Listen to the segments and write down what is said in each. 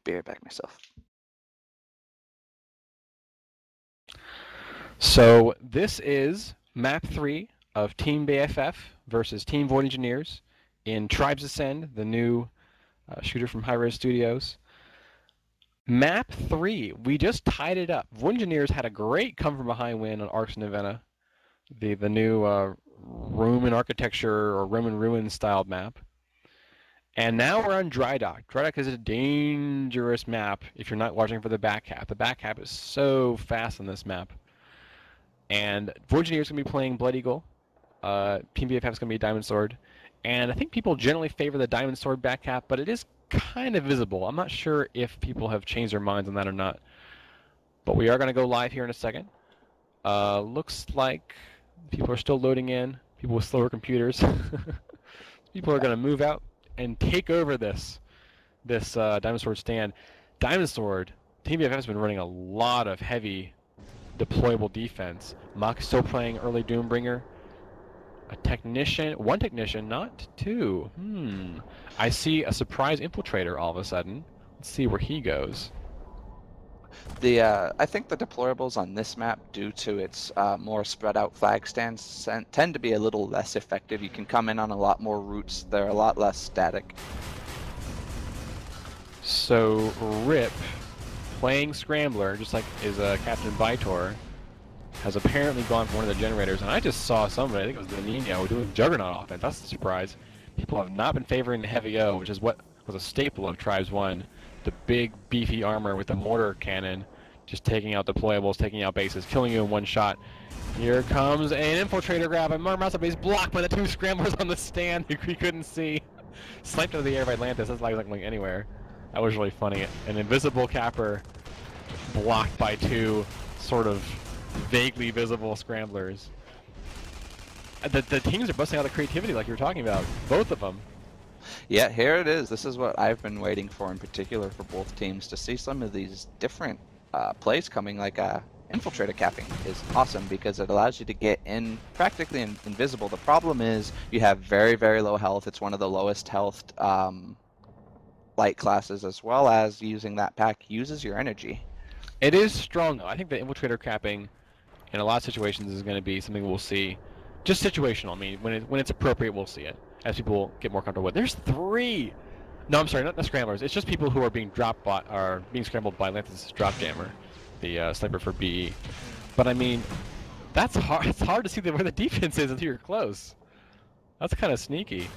Be right back myself. So this is map 3 of Team BFF versus Team Void Engineers in Tribes Ascend, the new shooter from Hi-Res Studios. Map 3, we just tied it up. Void Engineers had a great come from behind win on Arcs Nevada, the new Roman architecture or Roman ruin styled map. And now we're on Drydock. Drydock is a dangerous map if you're not watching for the back cap. The back cap is so fast on this map. And Void Engineers going to be playing Blood Eagle. Team BFF is going to be Diamond Sword. And I think people generally favor the Diamond Sword back cap, but it is kind of visible. I'm not sure if people have changed their minds on that or not. But we are going to go live here in a second. Looks like people are still loading in. People with slower computers. People are going to move out and take over this Diamond Sword stand. Diamond Sword, Team BFF has been running a lot of heavy deployable defense. Mach is still playing early Doombringer. One technician, not two. I see a surprise infiltrator all of a sudden. Let's see where he goes. I think the deplorables on this map, due to its more spread out flag stands, tend to be a little less effective. You can come in on a lot more routes. They're a lot less static. So Rip, playing Scrambler, just like is Captain Vitor, has apparently gone for one of the generators, and I just saw somebody, I think it was the Nino, doing Juggernaut offense. That's a surprise. People have not been favoring the Heavy O, which is what was a staple of Tribes 1. The big, beefy armor with the mortar cannon, just taking out deployables, taking out bases, killing you in one shot. Here comes an infiltrator grab, and Marmasa base blocked by the two scramblers on the stand who he couldn't see. Sniped out of the air by Atlantis, that's like going anywhere. That was really funny. An invisible capper blocked by two sort of vaguely visible scramblers. The teams are busting out the creativity like you were talking about. Both of them. Yeah, here it is. This is what I've been waiting for in particular for both teams, to see some of these different plays coming. Like infiltrator capping is awesome because it allows you to get in practically invisible. The problem is you have very, very low health. It's one of the lowest health light classes, as well as using that pack uses your energy. It is strong though. I think the infiltrator capping in a lot of situations is going to be something we'll see. Just situational. I mean, when it's appropriate, we'll see it as people get more comfortable with. There's three. No, I'm sorry, not the scramblers. It's just people who are being being scrambled by Lanthus' drop jammer, the sniper for BE. But I mean, that's hard. It's hard to see where the defense is until you're close. That's kind of sneaky.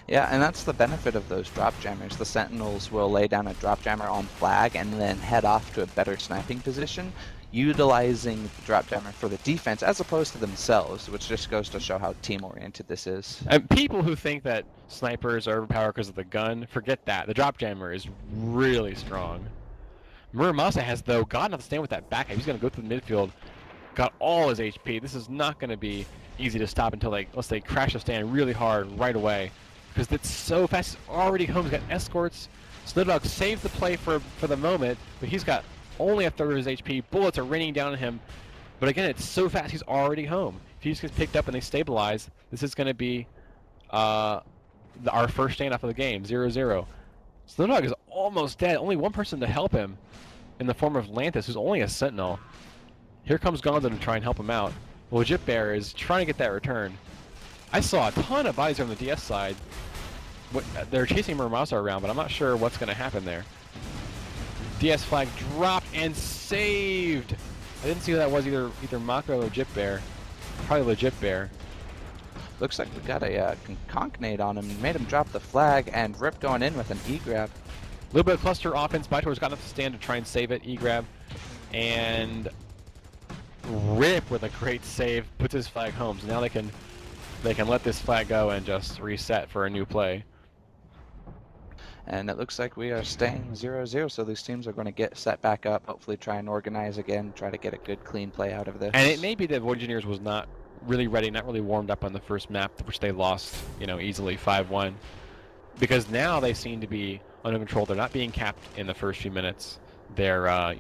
Yeah, and that's the benefit of those drop jammers. The Sentinels will lay down a drop jammer on flag and then head off to a better sniping position, utilizing the drop jammer for the defense as opposed to themselves, which just goes to show how team-oriented this is. And people who think that snipers are overpowered because of the gun, forget that. The drop jammer is really strong. Muramasa has, though, gotten off the stand with that back. He's going to go through the midfield, got all his HP. This is not going to be easy to stop until, unless they crash the stand really hard right away. Because it's so fast. He's already home. He's got escorts. Drydock saves the play for the moment, but he's got only a third of his HP. Bullets are raining down on him. But again, it's so fast, he's already home. If he just gets picked up and they stabilize, this is going to be our first standoff of the game, 0-0. Drydock is almost dead. Only one person to help him in the form of Lanthus, who's only a Sentinel. Here comes Gonzo to try and help him out. Legit Bear is trying to get that return. I saw a ton of bodies on the DS side. They're chasing Muramasa around, but I'm not sure what's going to happen there. DS flag dropped and saved! I didn't see who that was, either Mako or Legit Bear. Probably Legit Bear. Looks like we got a concatenate on him, made him drop the flag, and Rip going in with an E-grab. A little bit of cluster offense. Vitor's got enough to stand to try and save it. E-grab. And Rip with a great save puts his flag home. So now they can let this flag go and just reset for a new play. And it looks like we are staying 0-0, so these teams are going to get set back up, hopefully try and organize again, try to get a good clean play out of this. And it may be that Void Engineers was not really ready, not really warmed up on the first map, which they lost, easily 5-1. Because now they seem to be under control. They're not being capped in the first few minutes. They're,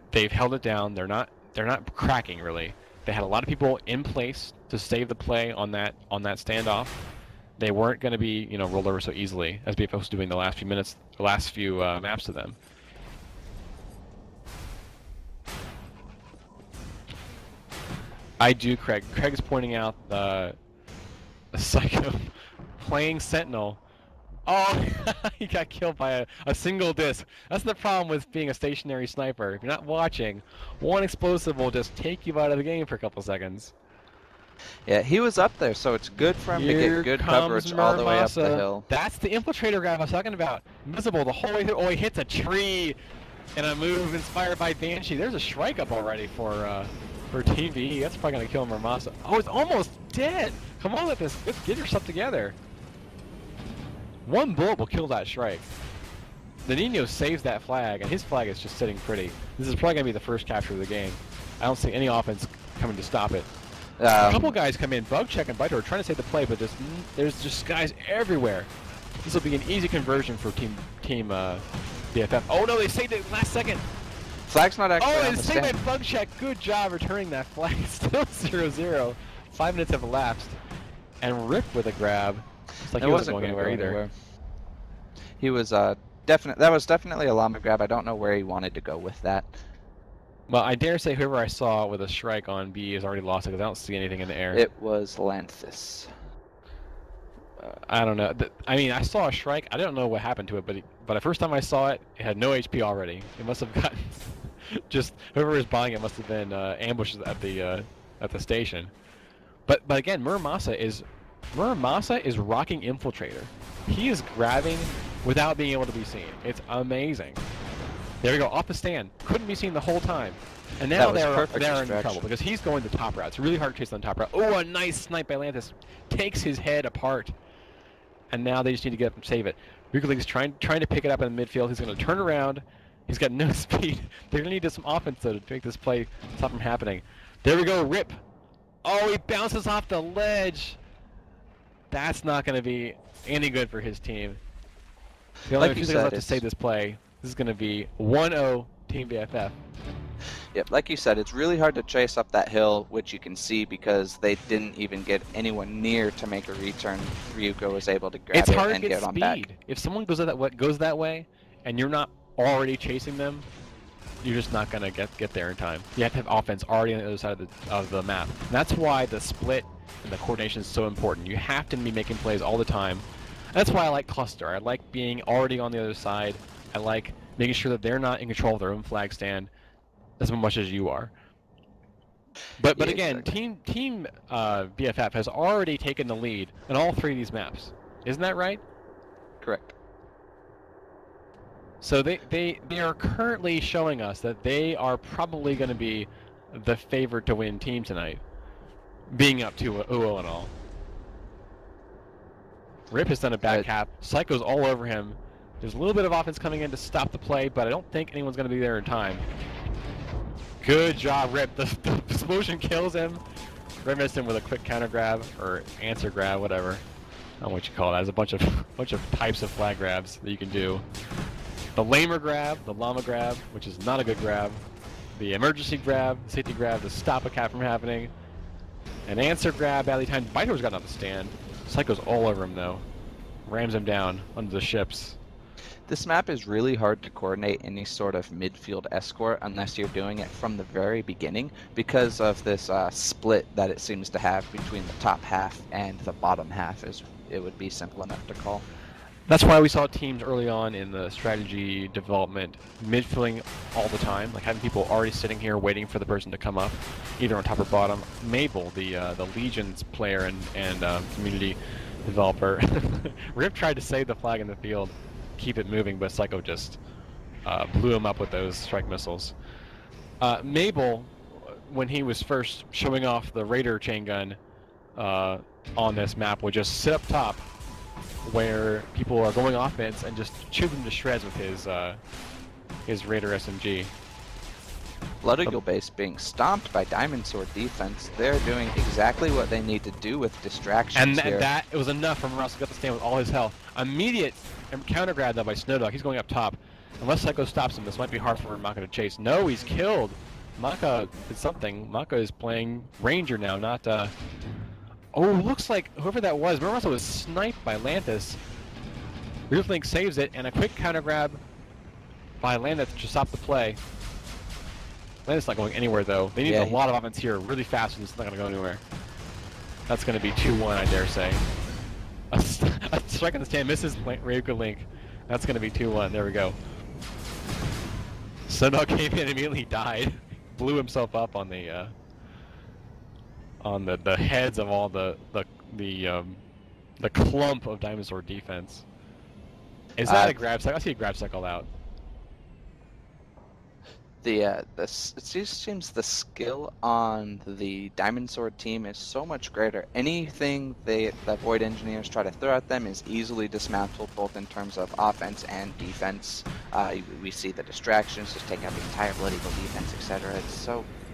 they've held it down. They're not cracking really. They had a lot of people in place to save the play on that standoff. they weren't going to be, rolled over so easily as BFF was doing the last few maps to them. I do, Craig. Craig is pointing out the Psycho playing Sentinel. Oh, he got killed by a single disc. That's the problem with being a stationary sniper. If you're not watching, one explosive will just take you out of the game for a couple seconds. Yeah, he was up there, so it's good for him to get good coverage all the way up the hill. That's the infiltrator grab I was talking about. Invisible the whole way through. Oh, he hits a tree in a move inspired by Banshee. There's a Shrike up already for TV. That's probably going to kill Muramasa. Oh, it's almost dead. Come on, let's get yourself together. One bullet will kill that Shrike. The Nino saves that flag, and his flag is just sitting pretty. This is probably going to be the first capture of the game. I don't see any offense coming to stop it. A couple guys come in, Bug Check and Biter, trying to save the play, but there's just guys everywhere. This will be an easy conversion for Team BFF. Oh no, they saved it last second. Flag's not actually on it's the saved by stand. Bug Check. Good job returning that flag. Still 0-0. 5 minutes have elapsed. And Rip with a grab. It's like he wasn't going anywhere either. He was that was definitely a llama grab. I don't know where he wanted to go with that. Well, I dare say whoever I saw with a Shrike on B has already lost it because I don't see anything in the air. It was Lanthus. I don't know. I mean, I saw a Shrike. I don't know what happened to it, but the first time I saw it, it had no HP already. It must have gotten just whoever was buying it must have been ambushed at the station. But again, Muramasa is rocking Infiltrator. He is grabbing without being able to be seen. It's amazing. There we go, off the stand. Couldn't be seen the whole time. And now they're in trouble because he's going the top route. It's really hard to chase on the top route. Oh, a nice snipe by Lanthus. Takes his head apart. And now they just need to get up and save it. Ricoleague's trying to pick it up in the midfield. He's going to turn around. He's got no speed. They're going to need some offense, though, to make this play stop from happening. There we go, Rip. Oh, he bounces off the ledge. That's not going to be any good for his team. They only have 2 seconds left to save this play. This is going to be 1-0 Team BFF. Yep, like you said, it's really hard to chase up that hill, which you can see because they didn't even get anyone near to make a return. Ryuko was able to grab it and get on back. If someone goes that way, and you're not already chasing them, you're just not going to get there in time. You have to have offense already on the other side of the map. And that's why the split and the coordination is so important. You have to be making plays all the time. That's why I like cluster. I like being already on the other side. I like making sure that they're not in control of their own flag stand as much as you are. But again, exactly. Team BFF has already taken the lead in all 3 of these maps. Isn't that right? Correct. So they are currently showing us that they are probably going to be the favorite to win team tonight, being up 2-0 and all. Rip has done a back cap. Psycho's all over him. There's a little bit of offense coming in to stop the play, but I don't think anyone's going to be there in time. Good job, Rip. The explosion kills him. Rip missed him with a quick counter grab or answer grab, whatever. I don't know what you call it. There's a bunch of types of flag grabs that you can do. The lamer grab, the llama grab, which is not a good grab. The emergency grab, the safety grab to stop a cap from happening. An answer grab, badly timed. Biter's got off the stand. Psycho's all over him though. Rams him down under the ships. This map is really hard to coordinate any sort of midfield escort unless you're doing it from the very beginning because of this split that it seems to have between the top half and the bottom half. It would be simple enough to call. That's why we saw teams early on in the strategy development midfielding all the time, like having people already sitting here waiting for the person to come up, either on top or bottom. Mabel, the Legions player and community developer, Rip tried to save the flag in the field, keep it moving, but Psycho just blew him up with those strike missiles. Mabel, when he was first showing off the Raider chain gun on this map, would just sit up top where people are going offense and just chew them to shreds with his Raider SMG. Blood Eagle base being stomped by Diamond Sword defense. They're doing exactly what they need to do with distractions and that it was enough for Morales to get the stand with all his health. Immediate counter grab though by Snowdog. He's going up top. Unless Psycho stops him, this might be hard for Maka to chase. No, he's killed. Maka did something. Maka is playing Ranger now, not Oh, looks like whoever that was, Muramoto was sniped by Lantis. Rearlink saves it, and a quick counter grab by Lantis to stop the play. Lantis not going anywhere though. They need a lot of offense here, really fast, and it's not going to go anywhere. That's going to be 2-1, I dare say. A strike on the stand misses Ryuka Link. That's going to be 2-1. There we go. Snowdog came in and immediately died. Blew himself up on the heads of all the clump of Diamond Sword defense. Is that a grab cycle? I see a grab cycle out. It seems the skill on the Diamond Sword team is so much greater. Anything the Void Engineers try to throw at them is easily dismantled, both in terms of offense and defense. We see the distractions just take out the entire Blood Eagle defense, etc.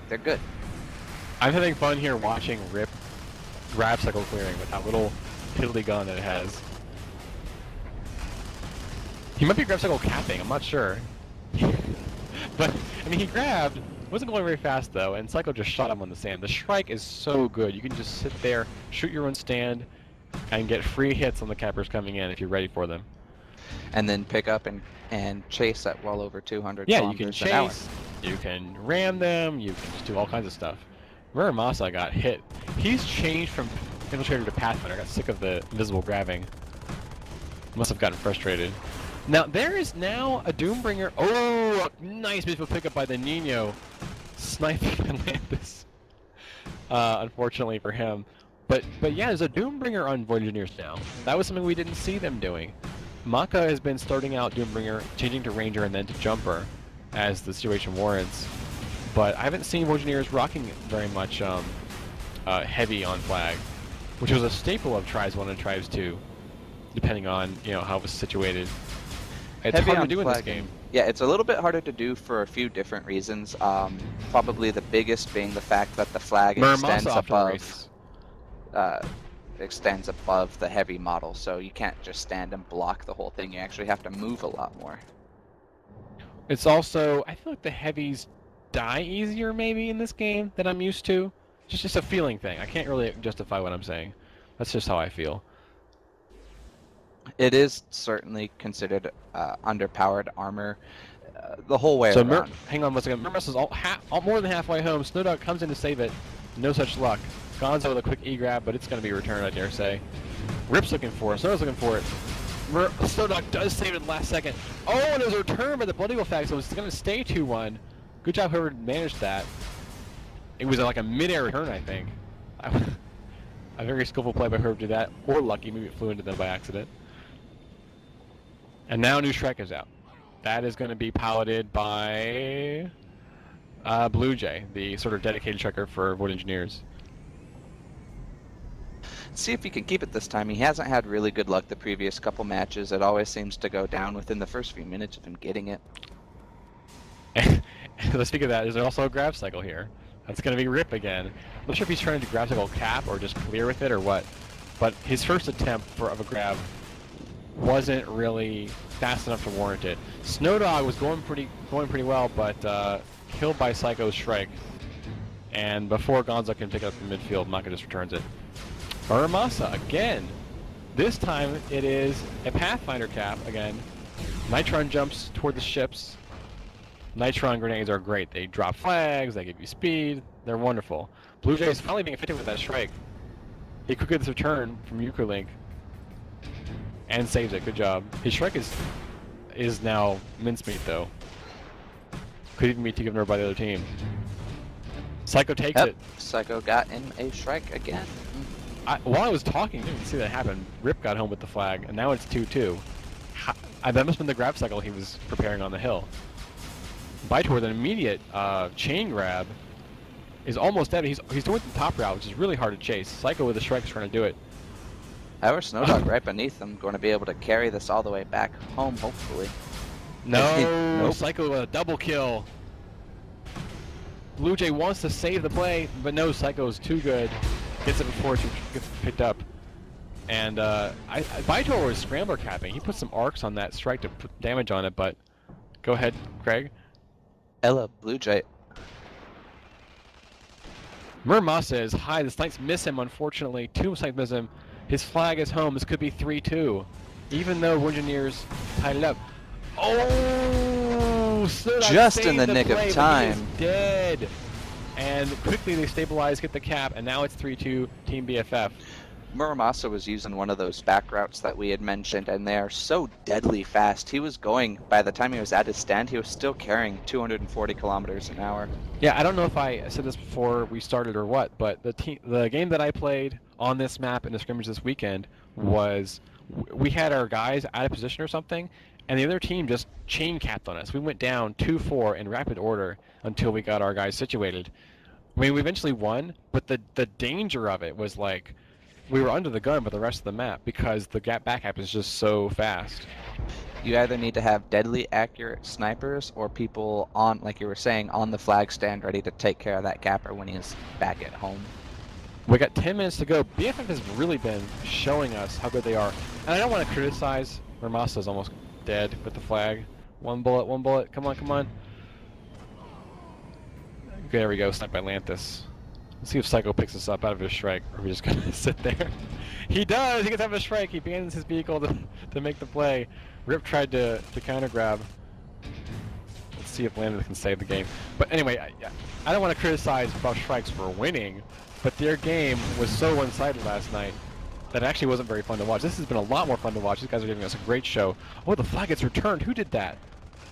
They're good. I'm having fun here watching Rip grab cycle clearing with that little piddly gun that it has. He might be grab cycle capping, I'm not sure. But, I mean, he grabbed, wasn't going very fast though, and Psycho just shot him on the sand. The Shrike is so good. You can just sit there, shoot your own stand, and get free hits on the cappers coming in if you're ready for them. And then pick up and chase at well over 200 yeah, kilometers you an hour. can chase, you can ram them, you can just do all kinds of stuff. Muramasa got hit. He's changed from Infiltrator to Pathfinder. Got sick of the invisible grabbing. Must have gotten frustrated. Now, there is now a Doombringer. Oh, a nice beautiful pickup by the Nino. Sniping Atlantis. Unfortunately for him. But yeah, there's a Doombringer on Void Engineers now. That was something we didn't see them doing. Maka has been starting out Doombringer, changing to Ranger and then to Jumper, as the situation warrants. But I haven't seen Void Engineers rocking very much heavy on flag, which was a staple of Tribes 1 and Tribes 2, depending on how it was situated. It's Heavy hard on to do in this flagging. game. Yeah, it's a little bit harder to do for a few different reasons. Probably the biggest being the fact that the flag extends above the heavy model, so you can't just stand and block the whole thing. You actually have to move a lot more. It's also, I feel like the heavies die easier maybe in this game than I'm used to. It's just a feeling thing. I can't really justify what I'm saying. That's just how I feel. It is certainly considered underpowered armor the whole way around. Hang on one second. Murmus's more than halfway home. Snowdog comes in to save it. No such luck. Gonzo with a quick E-grab, but it's going to be returned, I dare say. Rip's looking for it. Snowdog's looking for it. Snowdog does save it in the last second. Oh, and it was a return by the Blood Eagle Fag, so it's going to stay 2-1. Good job whoever managed that. It was like a mid-air return, I think. A very skillful play by whoever did that. Or lucky, maybe it flew into them by accident. And now new Shrek is out. That is going to be piloted by Blue Jay, the sort of dedicated Shrekker for Void Engineers. See if he can keep it this time. He hasn't had really good luck the previous couple matches. It always seems to go down within the first few minutes of him getting it. And let's speak of that, there's also a grab cycle here. That's going to be Rip again. I'm not sure if he's trying to grab cycle cap or just clear with it or what. But his first attempt of a grab wasn't really fast enough to warrant it. Snowdog was going pretty well, but killed by Psycho's Shrike. And before Gonzo can pick it up in midfield, Maka just returns it. Muramasa again. This time it is a Pathfinder cap again. Nitron jumps toward the ships. Nitron grenades are great. They drop flags, they give you speed, they're wonderful. Blue Jay is finally being effective with that Shrike. He quickly gets a return from Yukulink. And saves it. Good job. His Shrike is now mincemeat though. Could even be taken over by the other team. Psycho takes it. Psycho got in a Shrike again. While I was talking, I didn't see that happen. Rip got home with the flag, and now it's 2-2. That must have been the grab cycle he was preparing on the hill. Bytor with an immediate chain grab is almost dead. He's doing the top route, which is really hard to chase. Psycho with the Shrike is trying to do it. Our Snowdog right beneath them, going to be able to carry this all the way back home, hopefully. No, Nope. Psycho with a double kill. Blue Jay wants to save the play, but no, Psycho's too good. Gets it before it gets picked up. And Bytor was scrambler capping. He put some arcs on that strike to put damage on it, but go ahead, Craig. Ella, Blue Jay. Muramasa is high. The snipes miss him, unfortunately. 2 snipes miss him. His flag is home. This could be 3-2. Even though Engineers tied it up. Oh! Just in the nick of time. He is dead. And quickly they stabilize, get the cap, and now it's 3-2 Team BFF. Muramasa was using one of those back routes that we had mentioned, and they are so deadly fast. He was going, by the time he was at his stand, he was still carrying 240 kilometers an hour. Yeah, I don't know if I said this before we started or what, but the game that I played on this map in the scrimmage this weekend was we had our guys out of position or something, and the other team just chain capped on us. We went down 2-4 in rapid order until we got our guys situated. I mean, we eventually won, but the danger of it was like we were under the gun for the rest of the map because the back gap is just so fast. You either need to have deadly accurate snipers or people on, like you were saying, on the flag stand ready to take care of that capper when he's back at home. We got 10 minutes to go. BFF has really been showing us how good they are. And I don't want to criticize. Muramasa is almost dead with the flag. One bullet, one bullet. Come on, come on. There we go, sniped by Lanthus. Let's see if Psycho picks us up out of his strike, or are we just gonna sit there? He does! He gets out of his strike! He abandons his vehicle to make the play. Rip tried to counter grab. Let's see if Lanthus can save the game. But anyway, I don't want to criticize Buff Strikes for winning, but their game was so one-sided last night that it actually wasn't very fun to watch. This has been a lot more fun to watch. These guys are giving us a great show. Oh, the flag gets returned! Who did that?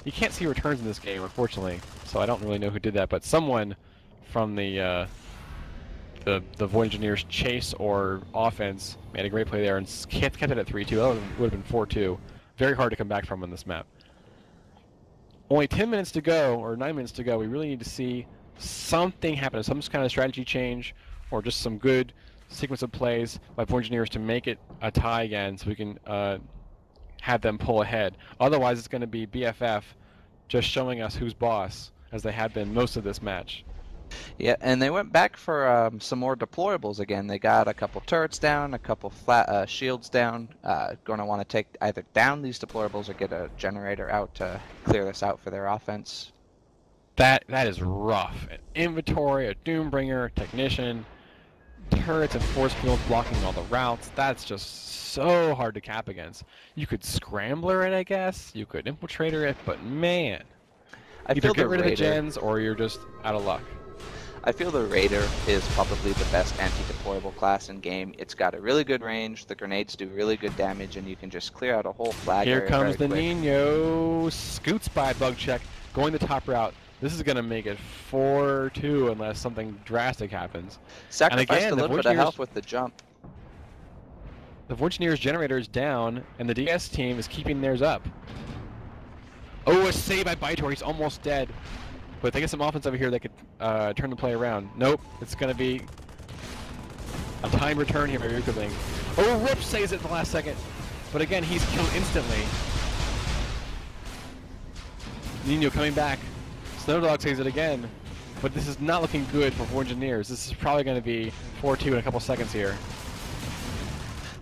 You can't see returns in this game, unfortunately, so I don't really know who did that, but someone from the Void Engineers chase or offense made a great play there and kept it at 3-2. That would have been 4-2. Very hard to come back from in this map. Only 10 minutes to go, or 9 minutes to go. We really need to see something happen, some kind of strategy change, or just some good sequence of plays by Void Engineers to make it a tie again so we can have them pull ahead. Otherwise, it's going to be BFF just showing us who's boss, as they have been most of this match. Yeah, and they went back for some more deployables again. They got a couple turrets down, a couple flat shields down. Going to want to take either down these deployables or get a generator out to clear this out for their offense. That is rough. An inventory, a Doombringer, technician, turrets and force fields blocking all the routes. That's just so hard to cap against. You could scrambler it, I guess. You could infiltrator it, but man, either get rid of the gens or you're just out of luck. I feel the Raider is probably the best anti-deployable class in game. It's got a really good range, the grenades do really good damage, and you can just clear out a whole flag area. Here comes the quick. Nino, scoots by bug check, going the top route. This is going to make it 4-2 unless something drastic happens. Sacrificed and again, a little bit of health with the jump. The Engineers generator is down, and the DS team is keeping theirs up. Oh, a save by Bytor, he's almost dead. But they get some offense over here that could turn the play around. Nope, it's going to be a time return here by Rukaling. Oh, Rip saves it at the last second. But again, he's killed instantly. Nino coming back. Snowdog saves it again. But this is not looking good for Void Engineers. This is probably going to be 4-2 in a couple seconds here.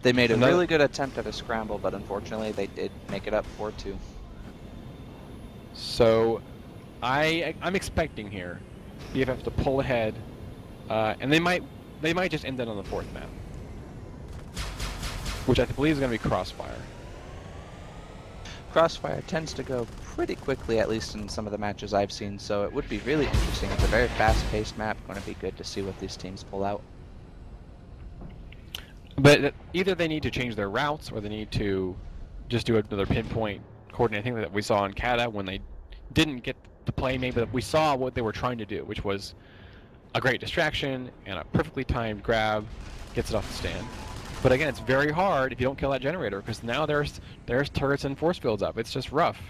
They made a really good attempt at a scramble, but unfortunately they did make it up 4-2. So I'm expecting here BFF to pull ahead, and they might just end it on the 4th map, which I believe is going to be Crossfire. Crossfire tends to go pretty quickly, at least in some of the matches I've seen, so it would be really interesting. It's a very fast-paced map. Going to be good to see what these teams pull out. But either they need to change their routes, or they need to just do another pinpoint coordinating that we saw in Kata when they didn't get the play made, but we saw what they were trying to do, which was a great distraction and a perfectly timed grab, gets it off the stand. But again, it's very hard if you don't kill that generator, because now there's turrets and force fields up. It's just rough.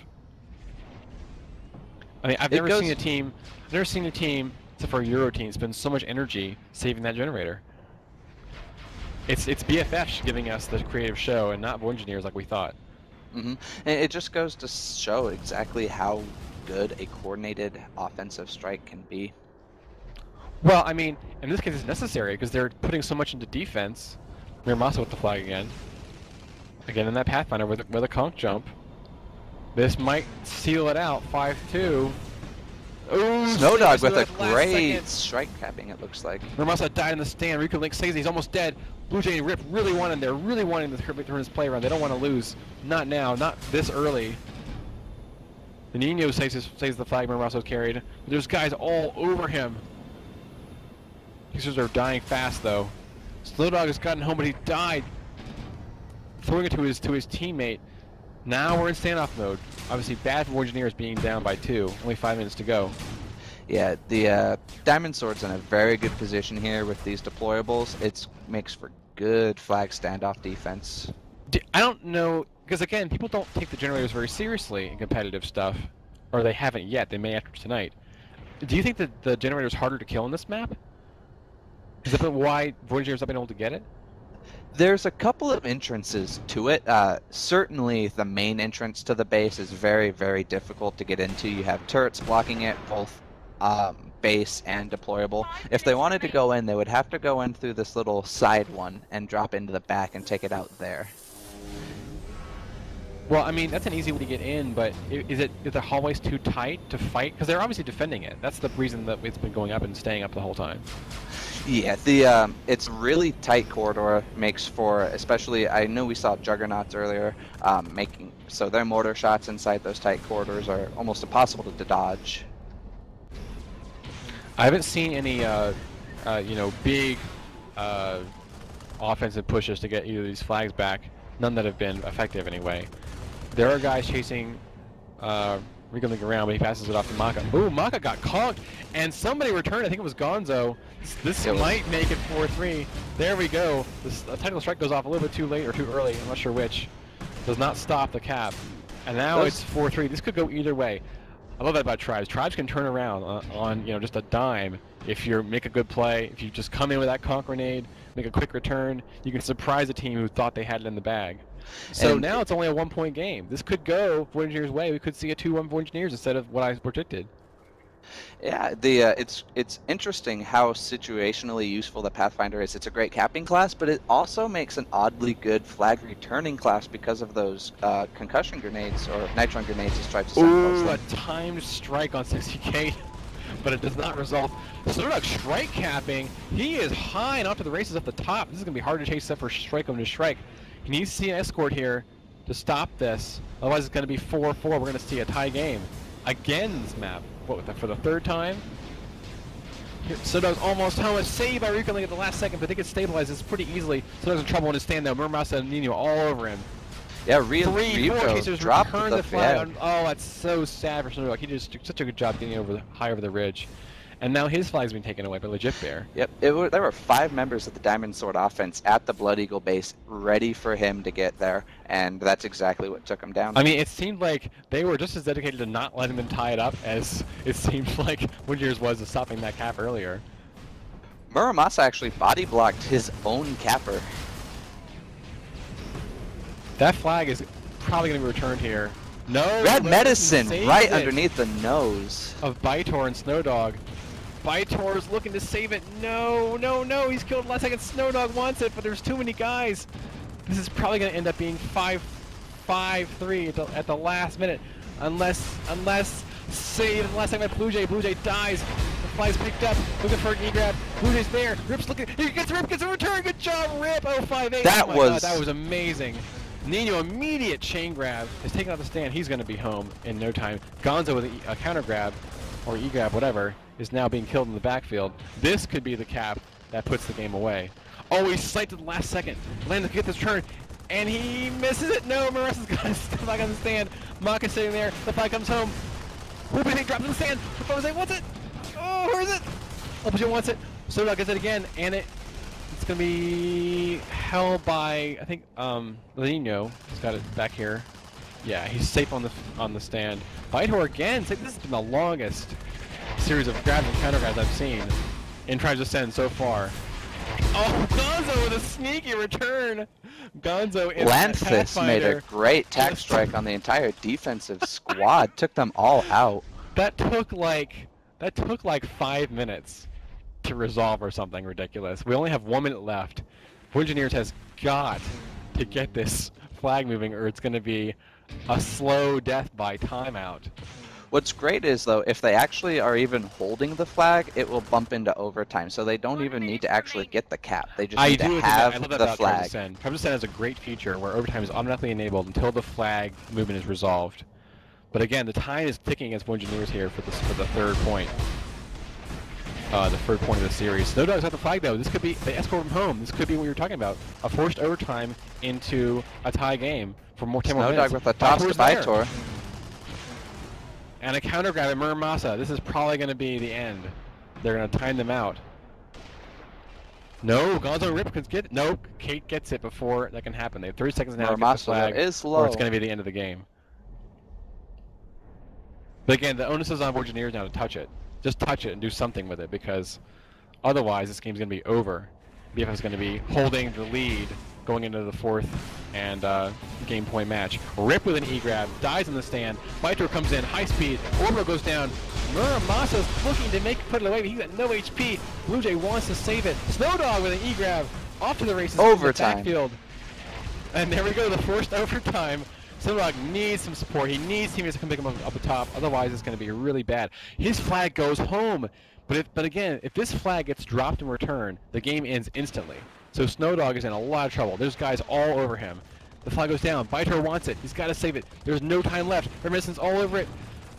I mean, I've never seen a team, except for a Euro team, spend so much energy saving that generator. It's BFF giving us the creative show and not Void Engineers like we thought. Mm-hmm. And it just goes to show exactly how good a coordinated offensive strike can be. Well, I mean, in this case it's necessary because they're putting so much into defense. Muramasa with the flag again. Again in that Pathfinder with a conch jump. This might seal it out, 5-2. Ooh, Snowdog with a at the last great second. strike capping, it looks like. Murmasa died in the stand. Riku Link saves it. He's almost dead. Blue Jay and Rip really wanted there, really wanting to turn his play around. They don't want to lose. Not now, not this early. The Nino saves the flag Murmasa's carried. There's guys all over him. Pieces are dying fast though. Snowdog has gotten home, but he died. Throwing it to his teammate. Now we're in standoff mode. Obviously bad for Engineers being down by 2. Only 5 minutes to go. Yeah, the Diamond Sword's in a very good position here with these deployables. It makes for good flag standoff defense. I don't know, because again, people don't take the generators very seriously in competitive stuff. Or they haven't yet. They may after tonight. Do you think that the generator's harder to kill in this map? Is that why Void Engineers have been able to get it? There's a couple of entrances to it. Certainly the main entrance to the base is very, very difficult to get into. You have turrets blocking it, both base and deployable. If they wanted to go in, they would have to go in through this little side one and drop into the back and take it out there. Well, I mean, that's an easy way to get in, but is the hallways too tight to fight? Because they're obviously defending it. That's the reason that it's been going up and staying up the whole time. Yeah, it's really tight corridor, makes for, especially, I know we saw Juggernauts earlier, so their mortar shots inside those tight corridors are almost impossible to dodge. I haven't seen any, big offensive pushes to get either of these flags back. None that have been effective anyway. There are guys chasing Rico around, but he passes it off to Maka. Ooh, Maka got conked, and somebody returned. I think it was Gonzo. This might make it 4-3. There we go. This technical strike goes off a little bit too late or too early. I'm not sure which. Does not stop the cap. And now it's 4-3. This could go either way. I love that about Tribes. Tribes can turn around on just a dime if you make a good play. If you just come in with that conk grenade, make a quick return, you can surprise a team who thought they had it in the bag. So now it's only a 1-point game. This could go Void Engineers' way. We could see a 2-1 Void Engineers instead of what I predicted. Yeah, it's interesting how situationally useful the Pathfinder is. It's a great capping class, but it also makes an oddly good flag returning class because of those concussion grenades or nitron grenades as Tribes Ooh, a timed strike on 60K, but it does not result. Snowdog strike capping. He is high and off to the races up the top. This is going to be hard to chase up for strike him to strike. He needs to see an escort here to stop this. Otherwise, it's going to be 4-4. We're going to see a tie game. Again, this map. What, for the 3rd time? Snowdog's almost home. A save by Rico at the last second, but they get stabilized this pretty easily. Snowdog's in trouble in his stand, though. Murmasa and Nino all over him. Yeah, Rico dropped the flag. yeah. Oh, that's so sad for Snowdog. He did such a good job getting high over the ridge. And now his flag's been taken away by Legit Bear. Yep, there were 5 members of the Diamond Sword offense at the Blood Eagle base ready for him to get there, and that's exactly what took him down. I mean, it seemed like they were just as dedicated to not letting them tie it up as it seemed like Woodyears was to stopping that cap earlier. Muramasa actually body blocked his own capper. That flag is probably going to be returned here. No! Red Medicine right underneath the nose of Baitor and Snowdog. Baitor's looking to save it. No, no, no! He's killed last second. Snowdog wants it, but there's too many guys. This is probably going to end up being 5-3 at the last minute, unless save at the last second by Blue Jay. Blue Jay dies. The flag's picked up. Looking for an E-grab. Blue Jay's there. Rip's looking. He gets Rip. Gets a return. Good job, Rip. 0-5-8. That God, that was amazing. Nino immediate chain grab is taking out the stand. He's going to be home in no time. Gonzo with a counter grab or E-grab, whatever, is now being killed in the backfield. This could be the cap that puts the game away. Oh, he sniped at the last second. Landon can get this turn, and he misses it. No, Marasa's got to step back on the stand. Maka's sitting there. The flag comes home. Ruben drops in the stand. Jose wants it. Oh, where is it? Opposite wants it. Snowdog gets it again, and it's going to be held by, I think, Nino. He's got it back here. Yeah, he's safe on the stand. Baitor again. This has been the longest series of grabs and counter grabs I've seen in Tribes Ascend so far. Oh, Gonzo with a sneaky return. Gonzo in Lanthus made a great tack strike on the entire defensive squad. Took them all out. That took like 5 minutes to resolve or something ridiculous. We only have 1 minute left. Engineers has got to get this flag moving, or it's going to be a slow death by timeout. What's great is, though, if they actually are even holding the flag, it will bump into overtime, so they don't even need to actually get the cap. They just need to have I love that the about flag. Tribes Ascend has a great feature where overtime is automatically enabled until the flag movement is resolved. But again, the time is ticking against Engineers here for the third point. The third point of the series. Snowdog's got the flag though. This could be the escort from home. This could be what you're talking about. A forced overtime into a tie game for more 10 more minutes. Snowdog with a toss to Vitor. And a counter grab at Muramasa. This is probably going to be the end. They're going to time them out. No, Gonzo Rip could get it. No, Kate gets it before that can happen. They have 30 seconds now to get the flag, is low. or it's going to be the end of the game. But again, the onus is on Engineers now to touch it. Just touch it and do something with it, because otherwise this game's going to be over. BFF is going to be holding the lead going into the fourth and game point match. Rip with an E-grab, dies in the stand. Vitor comes in, high speed. Orbital goes down. Muramasa's looking to put it away, but he's at no HP. Blue Jay wants to save it. Snowdog with an E-grab off to the races. Overtime. In the backfield. And there we go, the forced overtime. Snowdog needs some support. He needs teammates to come pick him up the top. Otherwise, it's going to be really bad. His flag goes home. But again, if this flag gets dropped in return, the game ends instantly. So Snowdog is in a lot of trouble. There's guys all over him. The flag goes down. Vitor wants it. He's got to save it. There's no time left. Reminiscence all over it.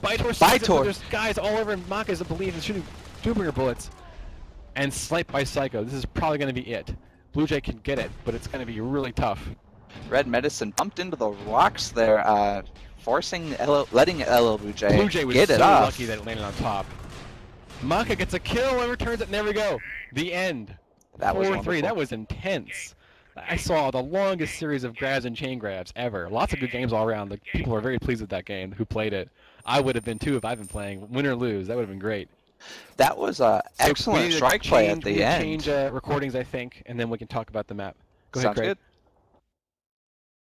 Vitor saves it, but there's guys all over him. Maka is, I believe, and shooting Doombringer bullets. And sniped by Psycho. This is probably going to be it. Blue Jay can get it, but it's going to be really tough. Red Medicine bumped into the rocks there, letting LL Blue Jay was get it so off. Lucky that it landed on top. Maka gets a kill and returns it, and there we go. The end. That was 4-3. That was intense. I saw the longest series of grabs and chain grabs ever. Lots of good games all around. The people were very pleased with that game who played it. I would have been too if I've been playing. Win or lose, that would have been great. That was excellent strike play at the end. Change recordings, I think, and then we can talk about the map. Go Sounds ahead, Craig. good.